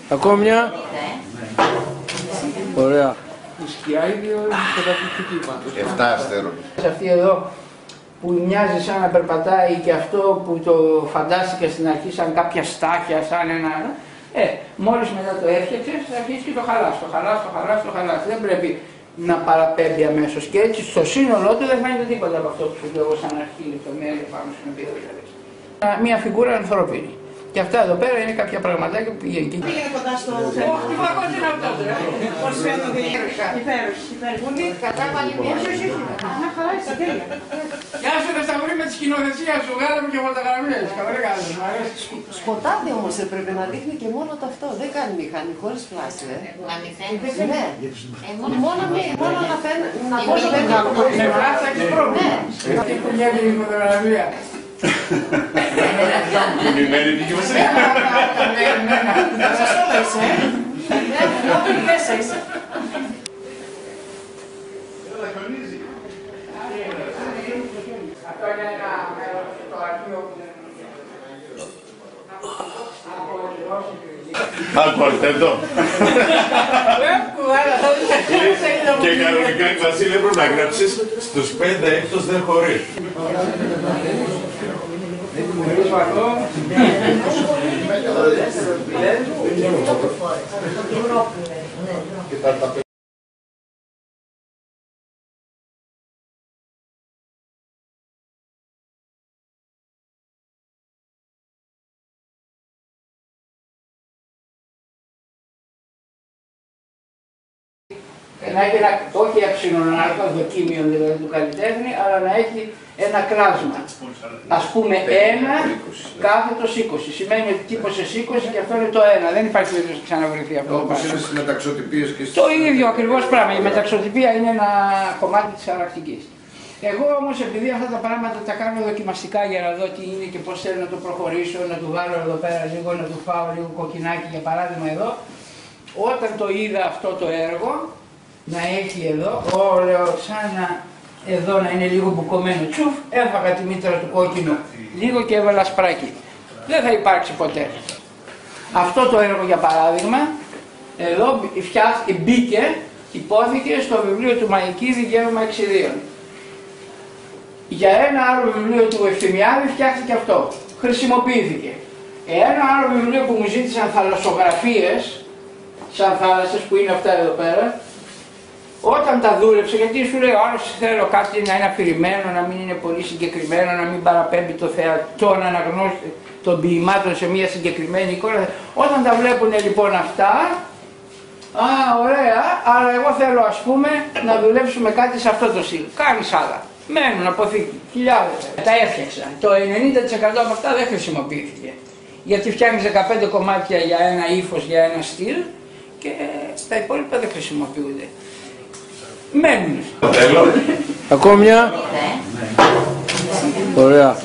Ακόμη μια. Ωραία. Η σκιά είναι καταπληκτική πάντως. 7 αστέρο. Αυτή εδώ που μοιάζει σαν να περπατάει και αυτό που το φαντάστηκα στην αρχή σαν κάποια στάχια, σαν ένα... μόλις μετά το έφτιαξες θα αρχίσει και το χαλάς, το χαλάς. Δεν πρέπει να παραπέμπει αμέσως και έτσι στο σύνολό του δεν φαίνεται τίποτα από αυτό που σου λέω σαν αρχή λεπτομέρεια πάνω στην οποία δηλαδή. Μια φιγούρα ανθρώπινη. Και αυτά εδώ πέρα είναι κάποια πραγματάκια που πήγαινε εκεί. Πήγαινε κοντά στο θέμα. Τι παγός είναι αυτό τώρα. Πώς φαίνονται υπέροχοι. Πολύ κατάβαλε μια ζωή. Μια χαρά είσαι τέλεια. Γεια σου ρε Σταυρή με τη σκηνοθεσία σου, βγάλαμε και φωτογραφίες. Καλά κάνεις, μου αρέσει. Σκοτάδι όμως έπρεπε να δείχνει και μόνο το αυτό. Δεν κάνει μηχανή, χωρίς φλάση. Να μην φαίνεται. Ναι. Μόνο να φαίνεται. Με φλάσσα και πρόβλημα. Αυτή που βγαίνει η φωτογραφία. Μιμημένη δικαιοσύνη. Σας το λες, Όπιν μέσα είσαι. Αυτό είναι ένα μέρος στο αρχείο που Ακούστε εδώ. Και κανονικά η Βασίλη έπρεπε να γράψεις στους 5 έκτος δεν χωρεί. Να έχει ένα, όχι αξινονάρκο, δοκίμιο δηλαδή του καλλιτέχνη, αλλά να έχει ένα κλάσμα. Ας πούμε 1 κάθετος 20. Σημαίνει ότι τύπωσες 20 και αυτό είναι το 1. Δεν υπάρχει περίπτωση να ξαναβρεθεί αυτό. Όπως είναι στις μεταξωτυπίες και στις... Το ίδιο ακριβώς πράγμα. Η μεταξωτυπία είναι ένα κομμάτι της χαρακτικής. Εγώ όμως επειδή αυτά τα πράγματα τα κάνω δοκιμαστικά για να δω τι είναι και πώς θέλω να το προχωρήσω, να του βάλω εδώ πέρα λίγο, να του φάω λίγο κοκκινάκι για παράδειγμα εδώ. Όταν το είδα αυτό το έργο, να έχει εδώ, λέω σαν να εδώ να είναι λίγο μπουκωμένο, τσουφ, έφαγα τη μήτρα του κόκκινου λίγο και έβαλα σπράκι. Δεν θα υπάρξει ποτέ. Αυτό το έργο για παράδειγμα, εδώ μπήκε, υπόθηκε στο βιβλίο του Μαϊκίδη Γεύμα Εξιδίων. Για ένα άλλο βιβλίο του Ευθυμιάδη φτιάχτηκε αυτό, χρησιμοποιήθηκε. Ένα άλλο βιβλίο που μου ζήτησαν θαλασσογραφίες, σαν θάλασσες που είναι αυτά εδώ πέρα, όταν τα δούλεψε, γιατί σου λέει άλλος θέλω κάτι να είναι αφηρημένο, να μην είναι πολύ συγκεκριμένο, να μην παραπέμπει το θεατό, να αναγνώσει των ποιημάτων σε μια συγκεκριμένη εικόνα. Όταν τα βλέπουν λοιπόν αυτά, ωραία, αλλά εγώ θέλω ας πούμε να δουλέψουμε κάτι σε αυτό το στυλ. Κάνεις άλλα. Μένουν αποθήκη, χιλιάδες. Τα έφτιαξα. Το 90% από αυτά δεν χρησιμοποιήθηκε. Γιατί φτιάχνεις 15 κομμάτια για ένα ύφος, για ένα στυλ και τα υπόλοιπα δεν χρησιμοποιούνται. Μένουν. Ακόμη μια. Ωραία.